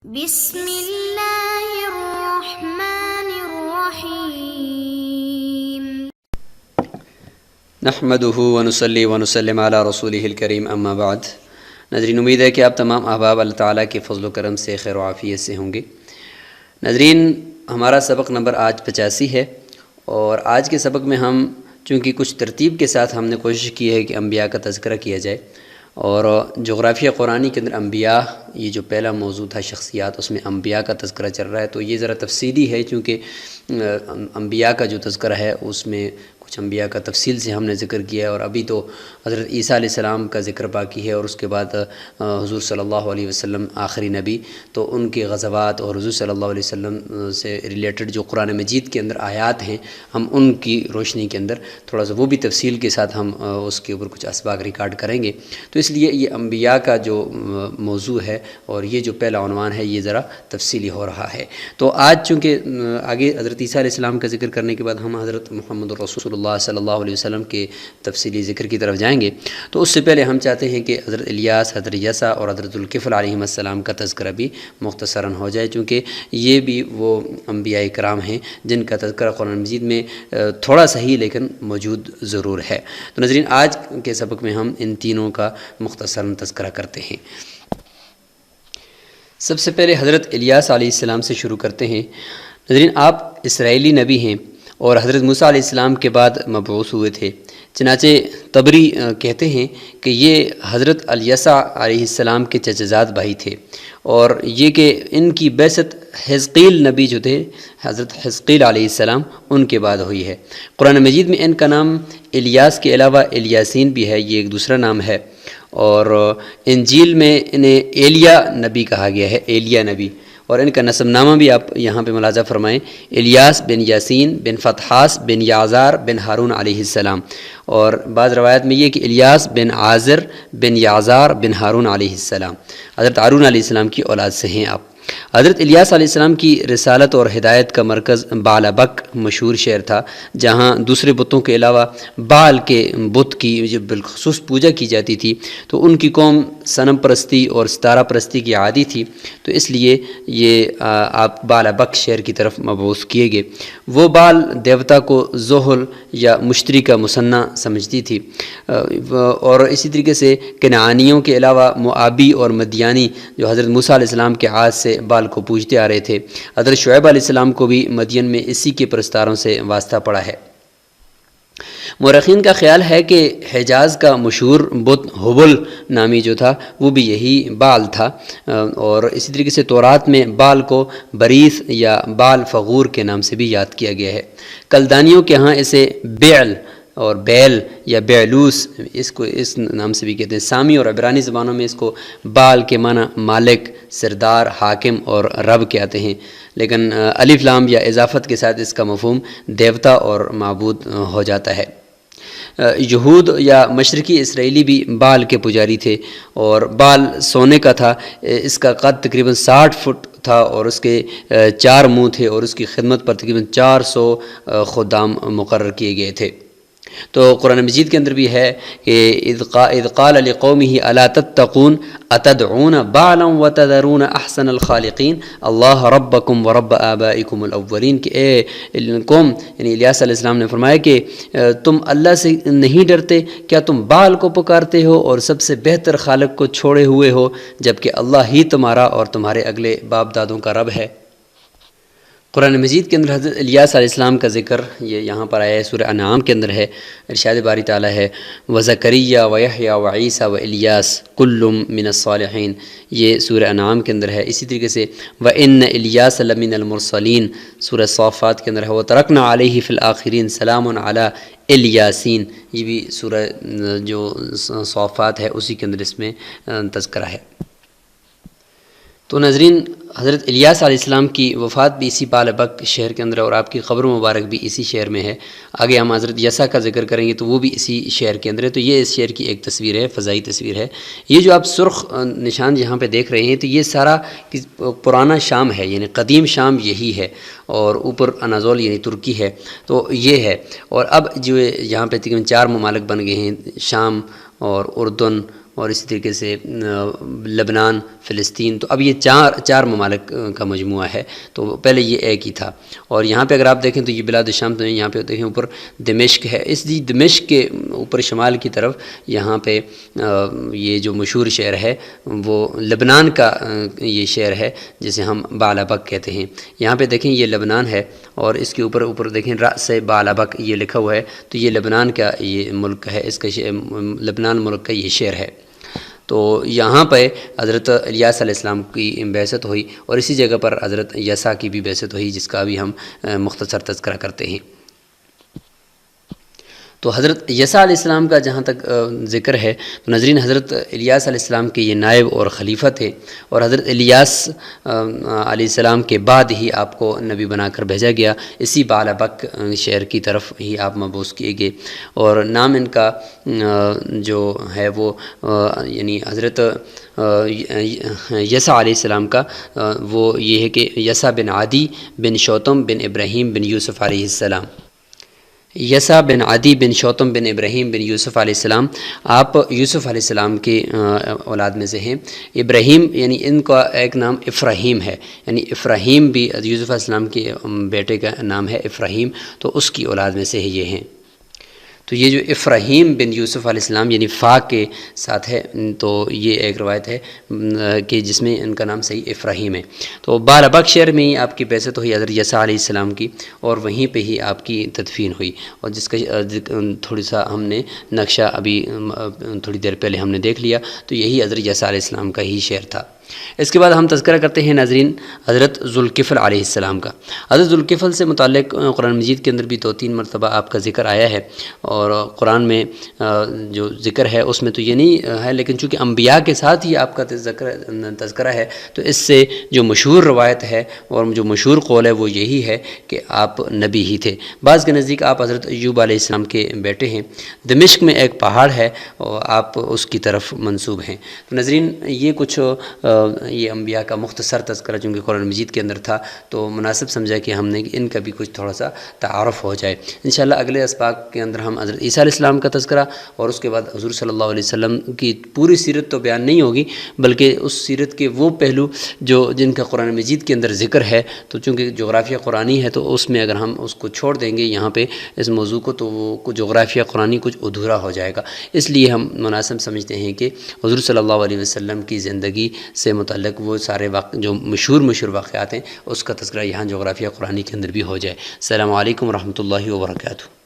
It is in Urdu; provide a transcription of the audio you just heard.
بسم اللہ الرحمن الرحیم نحمده ونصلی ونسلم علی رسولہ الکریم اما بعد۔ ناظرین، امید ہے کہ آپ تمام احباب اللہ تعالیٰ کے فضل و کرم سے خیر و عافیت سے ہوں گے۔ ناظرین، ہمارا سبق نمبر آج 85 ہے، اور آج کے سبق میں ہم چونکہ کچھ ترتیب کے ساتھ ہم نے کوشش کی ہے کہ انبیاء کا تذکرہ کیا جائے، اور جغرافیہ قرآنی کے اندر انبیاء، یہ جو پہلا موضوع تھا شخصیات، اس میں انبیاء کا تذکرہ چل رہا ہے، تو یہ ذرا تفصیلی ہے چونکہ انبیاء کا جو تذکرہ ہے اس میں کچھ انبیاء کا تفصیل سے ہم نے ذکر کیا ہے، اور ابھی تو حضرت عیسیٰ علیہ السلام کا ذکر باقی ہے، اور اس کے بعد حضور صلی اللہ علیہ وسلم آخری نبی، تو ان کے غزوات اور حضور صلی اللہ علیہ وسلم سے ریلیٹڈ جو قرآن مجید کے اندر آیات ہیں، ہم ان کی روشنی کے اندر تھوڑا سا وہ بھی تفصیل کے ساتھ ہم اس کے اوپر کچھ اسباق ریکارڈ کریں گے۔ تو اس لیے یہ انبیاء کا جو موضوع ہے اور یہ جو پہلا عنوان ہے یہ ذرا تفصیلی ہو رہا ہے۔ تو آج چونکہ آگے حضرت عیسیٰ علیہ السلام کا ذکر کرنے کے بعد ہم حضرت محمد رسول اللہ صلی اللہ علیہ وسلم کے تفصیلی ذکر کی طرف جائیں گے، تو اس سے پہلے ہم چاہتے ہیں کہ حضرت الیاس، حضرت یسع اور حضرت ذوالکفل علیہم السلام کا تذکرہ بھی مختصراً ہو جائے، چونکہ یہ بھی وہ انبیاء کرام ہیں جن کا تذکرہ قرآن مجید میں تھوڑا سا ہی لیکن موجود ضرور ہے۔ تو ناظرین، آج کے سبق میں ہم ان تینوں کا مختصراً تذکرہ کرتے ہیں۔ سب سے پہلے حضرت الیاس علیہ السلام سے شروع کرتے ہیں۔ ناظرین، آپ اسرائیلی نبی ہیں اور حضرت موسیٰ علیہ السلام کے بعد مبعوث ہوئے تھے، چنانچہ طبری کہتے ہیں کہ یہ حضرت الیسع علیہ السلام کے چچزاد بھائی تھے، اور یہ کہ ان کی بعثت حزقیل نبی جو تھے، حضرت حزقیل علیہ السلام، ان کے بعد ہوئی ہے۔ قرآن مجید میں ان کا نام الیاس کے علاوہ الیاسین بھی ہے، یہ ایک دوسرا نام ہے، اور انجیل میں انہیں ایلیا نبی کہا گیا ہے، ایلیا نبی، اور ان کا نسب نامہ بھی آپ یہاں پہ ملاحظہ فرمائیں، الیاس بن یاسین بن فتحاس بن یعزار بن ہارون علیہ السلام، اور بعض روایت میں یہ کہ الیاس بن عازر بن یعزار بن ہارون علیہ السلام، حضرت ہارون علیہ السلام کی اولاد سے ہیں آپ۔ حضرت الیاس علیہ السلام کی رسالت اور ہدایت کا مرکز بعلبک مشہور شہر تھا، جہاں دوسرے بتوں کے علاوہ بعل کے بت کی جو بالخصوص پوجا کی جاتی تھی، تو ان کی قوم صنم پرستی اور ستارہ پرستی کی عادی تھی، تو اس لیے یہ آپ بعلبک شہر کی طرف مبعوث کیے گئے۔ وہ بعل دیوتا کو زحل یا مشتری کا مثنیٰ سمجھتی تھی، اور اسی طریقے سے کنعانیوں کے علاوہ موآبی اور مدیانی جو حضرت موسیٰ علیہ السلام کے عہد سے بال کو پوجتے آ رہے تھے، حضرت شعیب علیہ السلام کو بھی مدین میں اسی کے پرستاروں سے واسطہ پڑا ہے۔ مورخین کا خیال ہے کہ حجاز کا مشہور بت حبل نامی جو تھا وہ بھی یہی بال تھا، اور اسی طریقے سے تورات میں بال کو بریث یا بال فغور کے نام سے بھی یاد کیا گیا ہے۔ کلدانیوں کے ہاں اسے بیل اور بیل یا بیلوس اس نام سے بھی کہتے ہیں۔ سامی اور عبرانی زبانوں میں اس کو بال کے معنی مالک، سردار، حاکم اور رب کے آتے ہیں، لیکن الف لام یا اضافت کے ساتھ اس کا مفہوم دیوتا اور معبود ہو جاتا ہے۔ یہود یا مشرقی اسرائیلی بھی بال کے پجاری تھے، اور بال سونے کا تھا، اس کا قد تقریباً 60 فٹ تھا، اور اس کے 4 منہ تھے، اور اس کی خدمت پر تقریباً 400 خدام مقرر کیے گئے تھے۔ تو قرآن مجید کے اندر بھی ہے کہ اذ قال لقومه الا تتقون اتدعون بعلا وتذرون احسن الخالقین اللہ ربکم ورب آبائکم الاولین، کہ اے قوم، یعنی الیاس علیہ السلام نے فرمایا کہ تم اللہ سے نہیں ڈرتے، کیا تم بال کو پکارتے ہو اور سب سے بہتر خالق کو چھوڑے ہوئے ہو، جبکہ اللہ ہی تمہارا اور تمہارے اگلے باپ دادوں کا رب ہے۔ قرآن مجید کے اندر حضرت الیاس علیہ السلام کا ذکر یہ یہاں پر آیا ہے، سورہ انعام کے اندر ہے، ارشاد باری تعالیٰ ہے وزکریا ویحییٰ وعیسیٰ والیاس کل من الصالحین، یہ سورہ انعام کے اندر ہے۔ اسی طریقے سے وَإِنَّ إِلْيَاسَ لَمِنَ الْمُرْسَلِينَ سورہ صافات کے اندر ہے، وَتَرَكْنَا عَلَيْهِ فِي الْآخِرِينَ سَلَامٌ عَلَىٰ إِلْيَاسِينَ، یہ بھی سورہ جو صافات ہے اسی کے اندر اس میں تذکرہ ہے۔ تو ناظرین، حضرت الیاس علیہ السلام کی وفات بھی اسی بعلبک شہر کے اندر ہے، اور آپ کی قبر مبارک بھی اسی شہر میں ہے۔ آگے ہم حضرت یسع کا ذکر کریں گے تو وہ بھی اسی شہر کے اندر ہے۔ تو یہ اس شہر کی ایک تصویر ہے، فضائی تصویر ہے۔ یہ جو آپ سرخ نشان یہاں پہ دیکھ رہے ہیں، تو یہ سارا پرانا شام ہے، یعنی قدیم شام یہی ہے، اور اوپر اناضول یعنی ترکی ہے، تو یہ ہے۔ اور اب جو یہاں پہ تقریباً 4 ممالک بن گئے ہیں، شام اور اردن اور اسی طریقے سے لبنان، فلسطین، تو اب یہ چار ممالک کا مجموعہ ہے، تو پہلے یہ ایک ہی تھا۔ اور یہاں پہ اگر آپ دیکھیں تو یہ بلاد شام، تو یہاں پہ دیکھیں اوپر دمشق ہے، اس دمشق کے اوپر شمال کی طرف یہاں پہ یہ جو مشہور شہر ہے وہ لبنان کا یہ شہر ہے جسے ہم بعلبک کہتے ہیں۔ یہاں پہ دیکھیں یہ لبنان ہے، اور اس کے اوپر دیکھیں رأس بعلبک یہ لکھا ہوا ہے، تو یہ لبنان کا یہ ملک ہے، اس کا لبنان ملک کا یہ شہر ہے۔ تو یہاں پہ حضرت الیاس علیہ السلام کی بعثت ہوئی، اور اسی جگہ پر حضرت یسع کی بھی بعثت ہوئی، جس کا بھی ہم مختصر تذکرہ کرتے ہیں۔ تو حضرت یسع علیہ السلام کا جہاں تک ذکر ہے تو ناظرین، حضرت الیاس علیہ السلام کے یہ نائب اور خلیفہ تھے، اور حضرت الیاس علیہ السلام کے بعد ہی آپ کو نبی بنا کر بھیجا گیا، اسی بعلبک شہر کی طرف ہی آپ مبعوث کیے گئے۔ اور نام ان کا جو ہے وہ یعنی حضرت یسع علیہ السلام کا وہ یہ ہے کہ یسع بن عدی بن شوتم بن ابراہیم بن یوسف علیہ السلام۔ یسع بن عدی بن شوتم بن ابراہیم بن یوسف علیہ السلام، آپ یوسف علیہ السلام کے اولاد میں سے ہیں۔ ابراہیم یعنی ان کا ایک نام افراہیم ہے، یعنی افراہیم بھی یوسف علیہ السلام کے بیٹے کا نام ہے افراہیم، تو اس کی اولاد میں سے ہی یہ ہیں۔ تو یہ جو افراہیم بن یوسف علیہ السلام یعنی فا کے ساتھ ہے، تو یہ ایک روایت ہے کہ جس میں ان کا نام صحیح افراہیم ہے۔ تو بعلبک شہر میں ہی آپ کی بعثت ہوئی حضرت یسع علیہ السلام کی، اور وہیں پہ ہی آپ کی تدفین ہوئی، اور جس کا تھوڑی سا ہم نے نقشہ ابھی تھوڑی دیر پہلے ہم نے دیکھ لیا، تو یہی حضرت یسع علیہ السلام کا ہی شہر تھا۔ اس کے بعد ہم تذکرہ کرتے ہیں ناظرین حضرت ذوالکفل علیہ السلام کا۔ حضرت ذوالکفل سے متعلق قرآن مجید کے اندر بھی 2-3 مرتبہ آپ کا ذکر آیا ہے، اور قرآن میں جو ذکر ہے اس میں تو یہ نہیں ہے، لیکن چونکہ انبیاء کے ساتھ ہی آپ کا تذکرہ ہے، تو اس سے جو مشہور روایت ہے اور جو مشہور قول ہے وہ یہی ہے کہ آپ نبی ہی تھے۔ بعض کے نزدیک آپ حضرت ایوب علیہ السلام کے بیٹے ہیں۔ دمشق میں ایک پہاڑ ہے اور آپ اس کی طرف منسوب ہیں۔ تو ناظرین، یہ کچھ یہ انبیاء کا مختصر تذکرہ چونکہ قرآن مجید کے اندر تھا، تو مناسب سمجھا کہ ہم نے ان کا بھی کچھ تھوڑا سا تعارف ہو جائے۔ انشاءاللہ اگلے اسباق کے اندر ہم حضرت عیسیٰ علیہ السلام کا تذکرہ، اور اس کے بعد حضور صلی اللہ علیہ وسلم کی پوری سیرت تو بیان نہیں ہوگی، بلکہ اس سیرت کے وہ پہلو جن کا قرآن مجید کے اندر ذکر ہے، تو چونکہ جغرافیہ قرآنی ہے تو اس میں اگر ہم اس کو چھوڑ دیں گے یہاں پہ اس موضوع کو، تو وہ جغرافیہ قرآنی کچھ ادھورا ہو جائے گا۔ اس لیے ہم مناسب سمجھتے ہیں کہ حضور صلی اللہ علیہ وسلم کی زندگی سے متعلق وہ سارے جو مشہور واقعات ہیں اس کا تذکرہ یہاں جغرافیہ قرآنی کے اندر بھی ہو جائے۔ السلام علیکم ورحمۃ اللہ وبرکاتہ۔